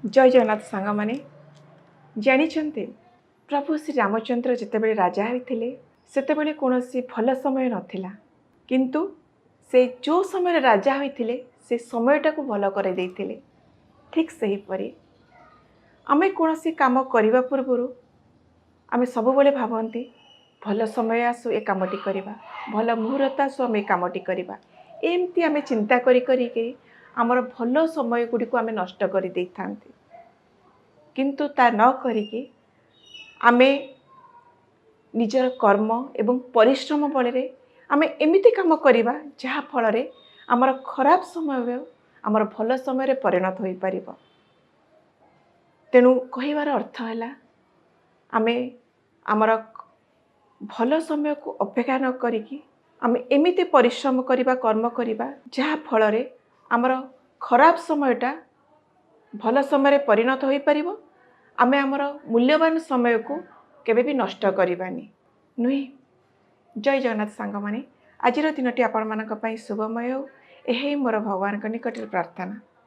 जय जगन्नाथ सांग माने जानिछन्ते प्रभु श्री रामचंद्र जितेबेले राजा होइथिले सेतेबेले कोनोसी भल समय नथिला किंतु से जो समय राजा होइथिले से समयटा को भल करे देइथिले। ठीक सही परी आमे कोनोसी काम करिबा पूर्वरु आमे सबबेले भाबंती भल समय आसु ए कामटी करिबा, भल मुहूर्त आसु आमे कामटी करिबा, एमती आमे चिंता करी करी के आमर भल समय गुडी को आमे नष्ट करि देइ थांती। किंतु ता न करिके आमे निजर कर्म एवं परिश्रम बल आमे एमिति काम करिबा जहा फल रे आमर खराब समय आमर भल समय परिणत होई परिबो। तेणु कहिबार अर्थ है आमे आमर भल समय को अपेक्षा न करिकी आमे एमिति परिश्रम करिबा कर्म करिबा जहा फल रे आमर खराब समयटा भल समय परिणत होई परिबो। आमे आमर मूल्यवान समय को केबे भी नष्ट करिबानी नुहे। जय जगन्नाथ सांग माने आज दिन टी आपण मानक पई शुभमय हो, एही मोर भगवान निकट प्रार्थना।